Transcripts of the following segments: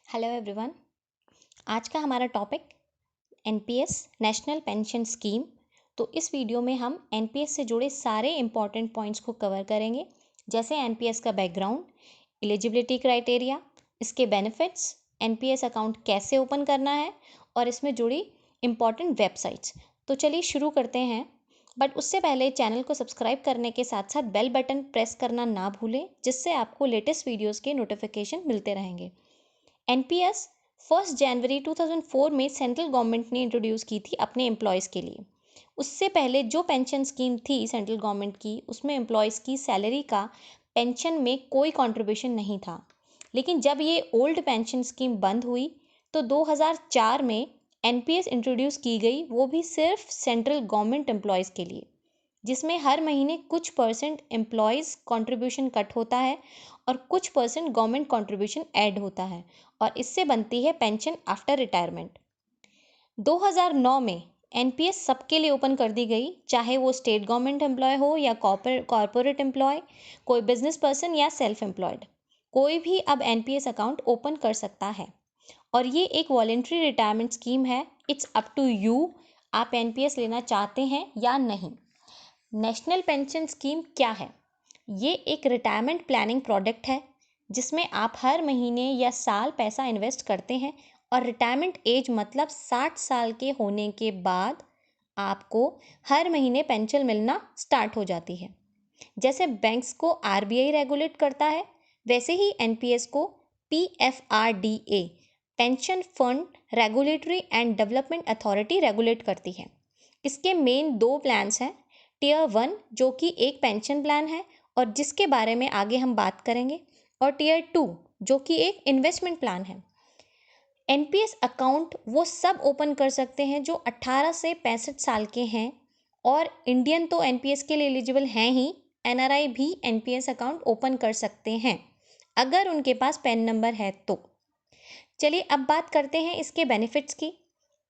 Hello everyone. आज का हमारा topic NPS national pension scheme. तो इस वीडियो में हम एनपीएस से जुड़े सारे इम्पॉर्टेंट पॉइंट्स को कवर करेंगे, जैसे एनपीएस का बैकग्राउंड, एलिजिबिलिटी क्राइटेरिया, इसके बेनिफिट्स, एनपीएस अकाउंट कैसे ओपन करना है और इसमें जुड़ी इम्पॉर्टेंट वेबसाइट्स। तो चलिए शुरू करते हैं, बट उससे पहले चैनल को सब्सक्राइब करने के साथ साथ बेल बटन प्रेस करना ना भूलें, जिससे आपको लेटेस्ट वीडियोज़ के नोटिफिकेशन मिलते रहेंगे। एनपीएस 1 जनवरी 2004 में सेंट्रल गवर्नमेंट ने इंट्रोड्यूस की थी अपने एम्प्लॉयज़ के लिए। उससे पहले जो पेंशन स्कीम थी सेंट्रल गवर्नमेंट की, उसमें एम्प्लॉयज़ की सैलरी का पेंशन में कोई कंट्रीब्यूशन नहीं था। लेकिन जब ये ओल्ड पेंशन स्कीम बंद हुई तो 2004 में एनपीएस इंट्रोड्यूस की गई, वो भी सिर्फ सेंट्रल गवर्नमेंट एम्प्लॉयज़ के लिए, जिसमें हर महीने कुछ परसेंट एम्प्लॉयज़ कंट्रीब्यूशन कट होता है और कुछ परसेंट गवर्नमेंट कंट्रीब्यूशन ऐड होता है, और इससे बनती है पेंशन आफ्टर रिटायरमेंट। 2009 में एनपीएस सबके लिए ओपन कर दी गई, चाहे वो स्टेट गवर्नमेंट एम्प्लॉय हो या कॉरपोरेट एम्प्लॉय, कोई बिजनेस पर्सन या सेल्फ एम्प्लॉयड, कोई भी अब एनपीएस अकाउंट ओपन कर सकता है। और ये एक वॉलेंट्री रिटायरमेंट स्कीम है। इट्स अप टू यू, आप एनपीएस लेना चाहते हैं या नहीं। नेशनल पेंशन स्कीम क्या है? ये एक रिटायरमेंट प्लानिंग प्रोडक्ट है, जिसमें आप हर महीने या साल पैसा इन्वेस्ट करते हैं और रिटायरमेंट एज मतलब 60 साल के होने के बाद आपको हर महीने पेंशन मिलना स्टार्ट हो जाती है। जैसे बैंक्स को आरबीआई रेगुलेट करता है, वैसे ही एनपीएस को PFRDA pension fund regulatory and development authority regulate करती है। इसके मेन दो प्लान्स हैं। टियर 1 जो कि एक पेंशन प्लान है और जिसके बारे में आगे हम बात करेंगे, और टियर 2 जो कि एक इन्वेस्टमेंट प्लान है। एनपीएस अकाउंट वो सब ओपन कर सकते हैं जो 18 से 65 साल के हैं, और इंडियन तो एनपीएस के लिए एलिजिबल हैं ही, एनआरआई भी एनपीएस अकाउंट ओपन कर सकते हैं अगर उनके पास पैन नंबर है तो। चलिए अब बात करते हैं इसके बेनिफिट्स की।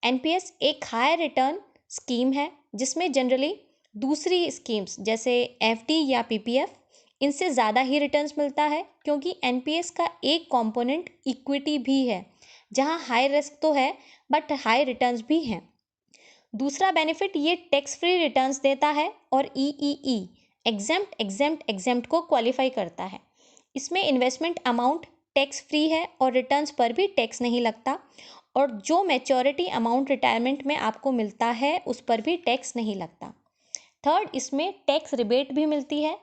एनपीएस एक हाई रिटर्न स्कीम है, जिसमें जनरली दूसरी स्कीम्स जैसे एफडी या पीपीएफ, इनसे ज़्यादा ही रिटर्न्स मिलता है, क्योंकि एनपीएस का एक कंपोनेंट इक्विटी भी है, जहां हाई रिस्क तो है बट हाई रिटर्न्स भी हैं। दूसरा बेनिफिट, ये टैक्स फ्री रिटर्न्स देता है और ईईई एग्जेम्प्ट को क्वालिफाई करता है। इसमें इन्वेस्टमेंट अमाउंट टैक्स फ्री है और रिटर्न्स पर भी टैक्स नहीं लगता, और जो मैच्योरिटी अमाउंट रिटायरमेंट में आपको मिलता है उस पर भी टैक्स नहीं लगता। थर्ड, इसमें टैक्स रिबेट भी मिलती है।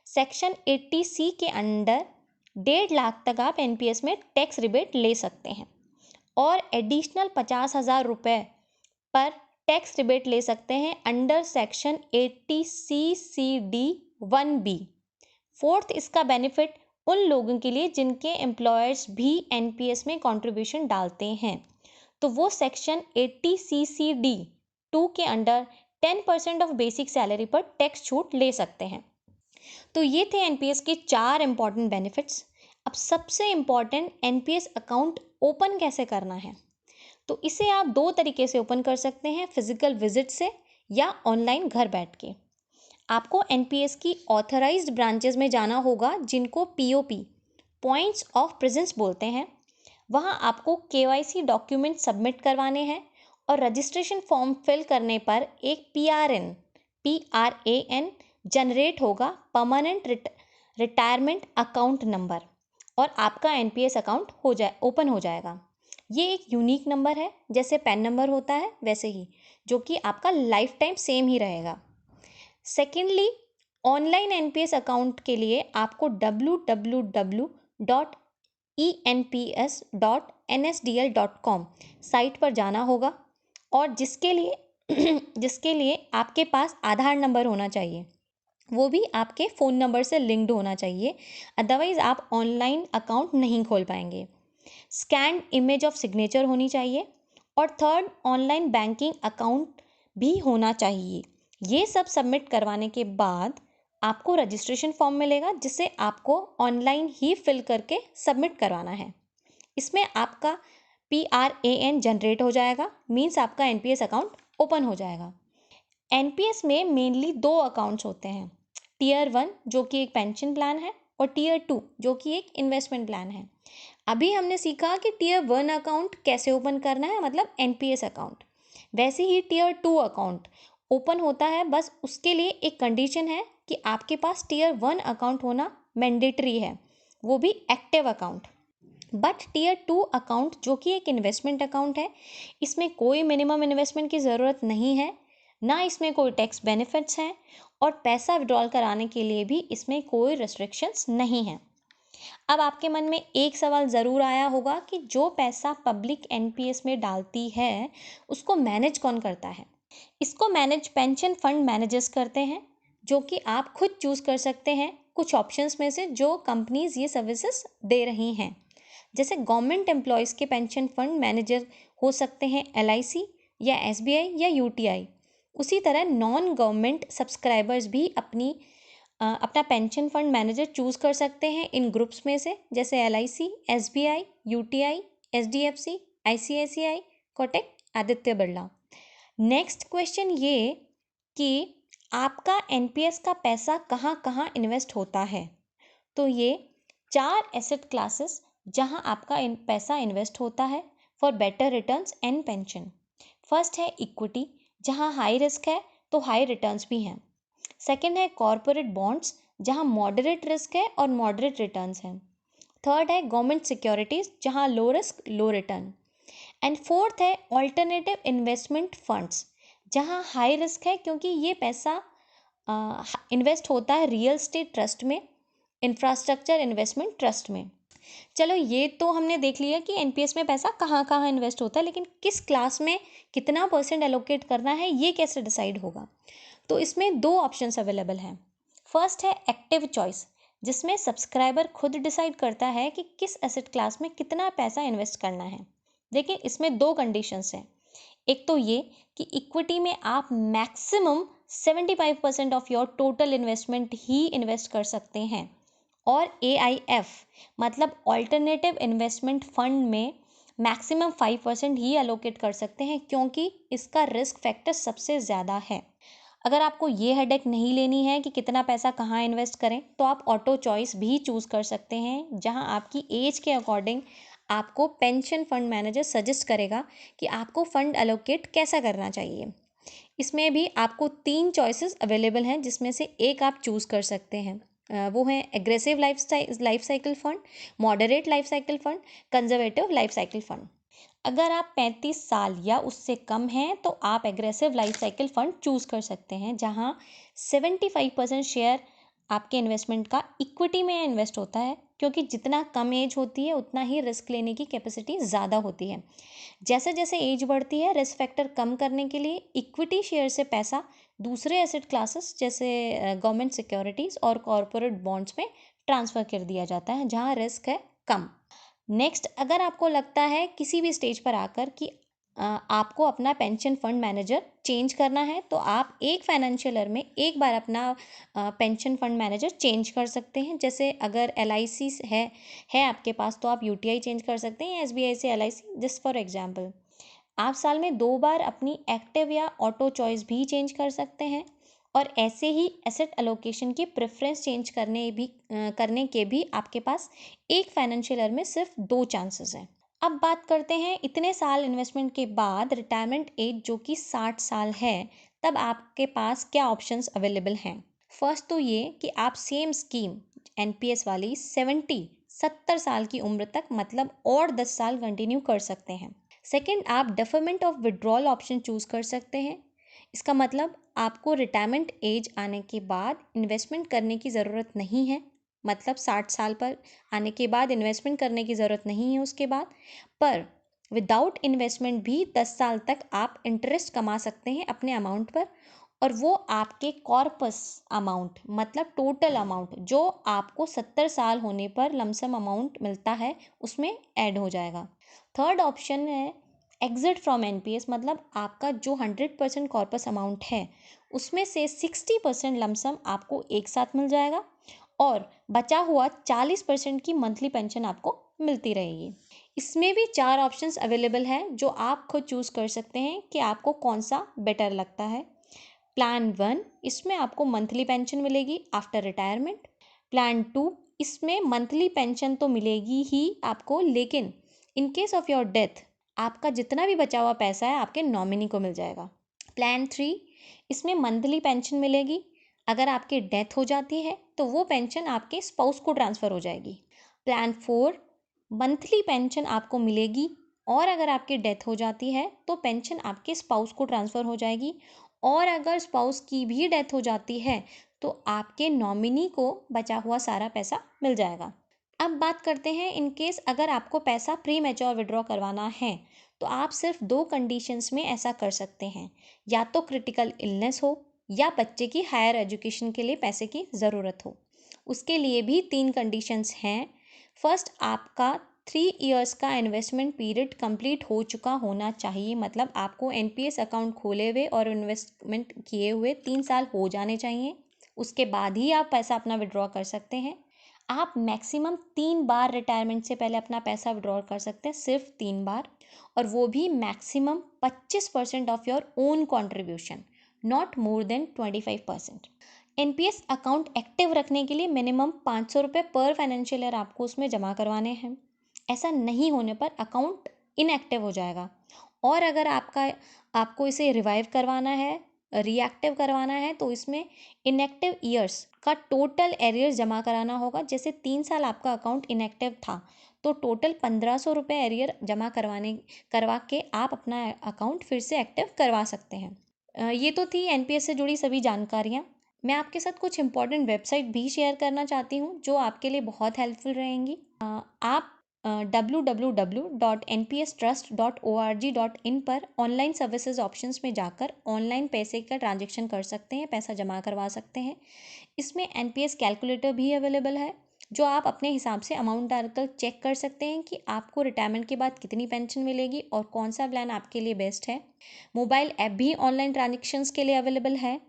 सेक्शन 80C के अंडर 1.5 लाख तक आप एनपीएस में टैक्स रिबेट ले सकते हैं, और एडिशनल 50,000 रुपये पर टैक्स रिबेट ले सकते हैं अंडर सेक्शन 80C(1)(b). फोर्थ, इसका बेनिफिट उन लोगों के लिए जिनके एम्प्लॉयर्स भी एनपीएस में कंट्रीब्यूशन डालते हैं, तो वो सेक्शन 80CC(d)(2) के अंडर 10% ऑफ बेसिक सैलरी पर टैक्स छूट ले सकते हैं। तो ये थे एनपीएस के 4 इंपॉर्टेंट बेनिफिट्स। अब सबसे इम्पॉर्टेंट, एनपीएस अकाउंट ओपन कैसे करना है? तो इसे आप 2 तरीके से ओपन कर सकते हैं, फिजिकल विजिट से या ऑनलाइन घर बैठ के। आपको एनपीएस की ऑथराइज्ड ब्रांचेस में जाना होगा, जिनको पीओपी पॉइंट्स ऑफ प्रेजेंस बोलते हैं। वहाँ आपको केवाईसी डॉक्यूमेंट सबमिट करवाने हैं, और रजिस्ट्रेशन फॉर्म फिल करने पर एक पीआरएएन जनरेट होगा, परमानेंट रिटायरमेंट अकाउंट नंबर, और आपका एनपीएस अकाउंट ओपन हो जाएगा। ये एक यूनिक नंबर है, जैसे पैन नंबर होता है वैसे ही, जो कि आपका लाइफ टाइम सेम ही रहेगा। सेकेंडली, ऑनलाइन एनपीएस अकाउंट के लिए आपको www.enps.nsdl.com साइट पर जाना होगा, और जिसके लिए आपके पास आधार नंबर होना चाहिए, वो भी आपके फ़ोन नंबर से लिंक्ड होना चाहिए, अदरवाइज़ आप ऑनलाइन अकाउंट नहीं खोल पाएंगे। स्कैन्ड इमेज ऑफ सिग्नेचर होनी चाहिए, और थर्ड, ऑनलाइन बैंकिंग अकाउंट भी होना चाहिए। ये सब सबमिट करवाने के बाद आपको रजिस्ट्रेशन फॉर्म मिलेगा, जिसे आपको ऑनलाइन ही फिल करके सबमिट करवाना है। इसमें आपका पीआरएएन जनरेट हो जाएगा, मीन्स आपका एनपीएस अकाउंट ओपन हो जाएगा। एनपीएस में मेनली 2 अकाउंट्स होते हैं, टियर 1 जो कि एक पेंशन प्लान है, और टियर 2 जो कि एक इन्वेस्टमेंट प्लान है। अभी हमने सीखा कि टियर 1 अकाउंट कैसे ओपन करना है, मतलब एनपीएस अकाउंट। वैसे ही टियर 2 अकाउंट ओपन होता है, बस उसके लिए एक कंडीशन है कि आपके पास टियर 1 अकाउंट होना मैंडेटरी है, वो भी active account. But tier 2 account जो कि एक इन्वेस्टमेंट अकाउंट है, इसमें कोई मिनिमम इन्वेस्टमेंट की ज़रूरत नहीं है, ना इसमें कोई टैक्स बेनिफिट्स हैं, और पैसा विड्रॉल कराने के लिए भी इसमें कोई रेस्ट्रिक्शंस नहीं हैं। अब आपके मन में एक सवाल ज़रूर आया होगा कि जो पैसा पब्लिक एनपीएस में डालती है, उसको मैनेज कौन करता है? इसको मैनेज पेंशन फंड मैनेजर्स करते हैं, जो कि आप खुद चूज़ कर सकते हैं कुछ ऑप्शंस में से जो कंपनीज ये सर्विसेज दे रही हैं। जैसे गवर्नमेंट एम्प्लॉयज़ के पेंशन फंड मैनेजर हो सकते हैं एलआईसी या एसबीआई या यूटीआई। उसी तरह नॉन गवर्नमेंट सब्सक्राइबर्स भी अपना पेंशन फंड मैनेजर चूज़ कर सकते हैं इन ग्रुप्स में से, जैसे LIC, SBI, UTI, HDFC, ICICI, Kotak, Aditya Birla. Next question ये कि आपका एनपीएस का पैसा कहाँ कहाँ इन्वेस्ट होता है। तो ये 4 एसेट क्लासेस जहां आपका पैसा इन्वेस्ट होता है for better returns and pension. First है इक्विटी, जहां हाई रिस्क है तो हाई रिटर्न्स भी हैं। सेकंड है कॉरपोरेट बॉन्ड्स, जहां मॉडरेट रिस्क है और मॉडरेट रिटर्न्स हैं। थर्ड है गवर्नमेंट सिक्योरिटीज, जहां low risk low return. And fourth है ऑल्टरनेटिव इन्वेस्टमेंट फंड्स, जहां हाई रिस्क है क्योंकि ये पैसा इन्वेस्ट होता है रियल एस्टेट ट्रस्ट में, इंफ्रास्ट्रक्चर इन्वेस्टमेंट ट्रस्ट में। चलो ये तो हमने देख लिया कि एनपीएस में पैसा कहाँ कहाँ इन्वेस्ट होता है, लेकिन किस क्लास में कितना परसेंट एलोकेट करना है ये कैसे डिसाइड होगा। तो इसमें 2 ऑप्शंस अवेलेबल हैं। फर्स्ट है एक्टिव चॉइस, जिसमें सब्सक्राइबर खुद डिसाइड करता है कि किस एसेट क्लास में कितना पैसा इन्वेस्ट करना है। देखिए इसमें 2 कंडीशंस हैं। एक तो ये कि इक्विटी में आप maximum 75% of your total investment he invest कर सकते हैं, और एआईएफ मतलब ऑल्टरनेटिव इन्वेस्टमेंट फंड में मैक्सिमम 5% ही अलोकेट कर सकते हैं, क्योंकि इसका रिस्क फैक्टर सबसे ज़्यादा है। अगर आपको ये हेडेक नहीं लेनी है कि कितना पैसा कहाँ इन्वेस्ट करें, तो आप ऑटो चॉइस भी चूज़ कर सकते हैं, जहां आपकी एज के अकॉर्डिंग आपको पेंशन फंड मैनेजर सजेस्ट करेगा कि आपको फंड एलोकेट कैसा करना चाहिए। इसमें भी आपको 3 चॉइसेस अवेलेबल हैं, जिसमें से एक आप चूज़ कर सकते हैं। वो है aggressive life cycle fund, moderate life cycle fund, conservative life cycle fund. अगर आप 35 साल या उससे कम हैं तो आप aggressive life cycle fund choose कर सकते हैं, जहां 75% शेयर आपके इन्वेस्टमेंट का इक्विटी में इन्वेस्ट होता है, क्योंकि जितना कम एज होती है उतना ही रिस्क लेने की कैपेसिटी ज़्यादा होती है। जैसे जैसे एज बढ़ती है, रिस्क फैक्टर कम करने के लिए इक्विटी शेयर से पैसा दूसरे एसेट क्लासेस जैसे गवर्नमेंट सिक्योरिटीज़ और कॉरपोरेट बॉन्ड्स में ट्रांसफ़र कर दिया जाता है, जहां रिस्क है कम। नेक्स्ट, अगर आपको लगता है किसी भी स्टेज पर आकर कि आपको अपना पेंशन फंड मैनेजर चेंज करना है, तो आप एक फाइनेंशियल ईयर में एक बार अपना पेंशन फंड मैनेजर चेंज कर सकते हैं। जैसे अगर एलआईसी है आपके पास, तो आप यूटीआई चेंज कर सकते हैं, एसबीआई से एलआईसी, जस्ट फॉर एग्जांपल। आप साल में 2 बार अपनी एक्टिव या ऑटो चॉइस भी चेंज कर सकते हैं, और ऐसे ही एसेट एलोकेशन की प्रेफरेंस चेंज करने के भी आपके पास एक फाइनेंशियल ईयर में सिर्फ 2 चांसेस हैं। अब बात करते हैं इतने साल इन्वेस्टमेंट के बाद रिटायरमेंट एज जो कि 60 साल है, तब आपके पास क्या ऑप्शंस अवेलेबल हैं। फर्स्ट तो ये कि आप सेम स्कीम एनपीएस वाली 70 साल की उम्र तक, मतलब और 10 साल कंटिन्यू कर सकते हैं। सेकंड, आप deferment of withdrawal option choose कर सकते हैं। इसका मतलब आपको रिटायरमेंट एज आने के बाद इन्वेस्टमेंट करने की ज़रूरत नहीं है, मतलब 60 साल पर आने के बाद इन्वेस्टमेंट करने की ज़रूरत नहीं है उसके बाद। पर विदाउट इन्वेस्टमेंट भी 10 साल तक आप इंटरेस्ट कमा सकते हैं अपने अमाउंट पर, और वो आपके कॉर्पस अमाउंट मतलब टोटल अमाउंट जो आपको 70 साल होने पर लमसम अमाउंट मिलता है उसमें ऐड हो जाएगा। थर्ड ऑप्शन है एग्जिट फ्रॉम एनपीएस, मतलब आपका जो 100% कॉर्पस अमाउंट है उसमें से 60% लमसम आपको एक साथ मिल जाएगा, और बचा हुआ 40% की मंथली पेंशन आपको मिलती रहेगी। इसमें भी 4 ऑप्शंस अवेलेबल हैं, जो आप खुद चूज़ कर सकते हैं कि आपको कौन सा बेटर लगता है। प्लान 1, इसमें आपको मंथली पेंशन मिलेगी आफ्टर रिटायरमेंट। प्लान 2, इसमें मंथली पेंशन तो मिलेगी ही आपको, लेकिन in case of your death आपका जितना भी बचा हुआ पैसा है आपके नॉमिनी को मिल जाएगा। प्लान 3, इसमें मंथली पेंशन मिलेगी। अगर आपकी डेथ हो जाती है तो वो पेंशन आपके स्पाउस को ट्रांसफ़र हो जाएगी। प्लान 4, मंथली पेंशन आपको मिलेगी और अगर आपकी डेथ हो जाती है तो पेंशन आपके स्पाउस को ट्रांसफ़र हो जाएगी, और अगर स्पाउस की भी डेथ हो जाती है तो आपके नॉमिनी को बचा हुआ सारा पैसा मिल जाएगा। अब बात करते हैं इन केस अगर आपको पैसा प्री मैच्योर विड्रॉ करवाना है तो आप सिर्फ 2 कंडीशंस में ऐसा कर सकते हैं, या तो क्रिटिकल इलनेस हो या बच्चे की हायर एजुकेशन के लिए पैसे की ज़रूरत हो। उसके लिए भी 3 कंडीशंस हैं। फर्स्ट, आपका 3 इयर्स का इन्वेस्टमेंट पीरियड कंप्लीट हो चुका होना चाहिए, मतलब आपको एनपीएस अकाउंट खोले हुए और इन्वेस्टमेंट किए हुए 3 साल हो जाने चाहिए। उसके बाद ही आप पैसा अपना विड्रॉ कर सकते हैं। आप मैक्सिमम 3 बार रिटायरमेंट से पहले अपना पैसा विड्रॉ कर सकते हैं, सिर्फ 3 बार, और वो भी maximum 25% of your own contribution, not more than 25%। NPS account active रखने के लिए मिनिमम 500 रुपये पर फाइनेंशियल ईयर आपको उसमें जमा करवाने हैं। ऐसा नहीं होने पर अकाउंट इनएक्टिव हो जाएगा। और अगर आपको इसे रिवाइव करवाना है, रीएक्टिव करवाना है, तो इसमें इनएक्टिव ईयर्स का टोटल एरियर्स जमा कराना होगा। जैसे 3 साल आपका अकाउंट इनएक्टिव था तो टोटल 1500 रुपये एरियर जमा करवा के आप अपना अकाउंट फिर से एक्टिव करवा सकते हैं। ये तो थी एनपीएस से जुड़ी सभी जानकारियाँ। मैं आपके साथ कुछ इंपॉर्टेंट वेबसाइट भी शेयर करना चाहती हूँ जो आपके लिए बहुत हेल्पफुल रहेंगी। आप www.npstrust.org.in पर ऑनलाइन सर्विसेज ऑप्शंस में जाकर ऑनलाइन पैसे का ट्रांजैक्शन कर सकते हैं, पैसा जमा करवा सकते हैं। इसमें एनपीएस कैलकुलेटर भी अवेलेबल है जो आप अपने हिसाब से अमाउंट डालकर चेक कर सकते हैं कि आपको रिटायरमेंट के बाद कितनी पेंशन मिलेगी और कौन सा प्लान आपके लिए बेस्ट है। मोबाइल ऐप भी ऑनलाइन ट्रांजेक्शन्स के लिए अवेलेबल है।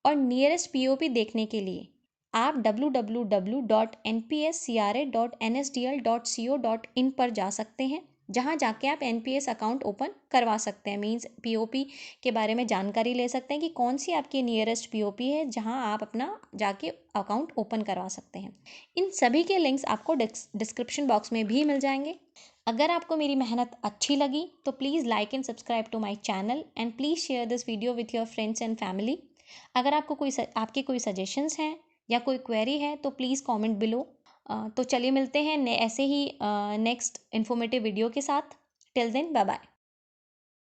और नियरेस्ट पीओपी देखने के लिए आप www.npscra.nsdl.co.in पर जा सकते हैं, जहां जाके आप एनपीएस अकाउंट ओपन करवा सकते हैं। मींस पीओपी के बारे में जानकारी ले सकते हैं कि कौन सी आपकी नियरेस्ट पीओपी है जहां आप अपना जाके अकाउंट ओपन करवा सकते हैं। इन सभी के लिंक्स आपको डिस्क्रिप्शन बॉक्स में भी मिल जाएंगे। अगर आपको मेरी मेहनत अच्छी लगी तो please like and subscribe to my channel and please share this video with your friends and family. अगर आपको आपके कोई सजेशंस हैं या कोई क्वेरी है तो प्लीज़ कमेंट बिलो। तो चलिए मिलते हैं ऐसे ही नेक्स्ट इन्फॉर्मेटिव वीडियो के साथ। Till then, bye bye.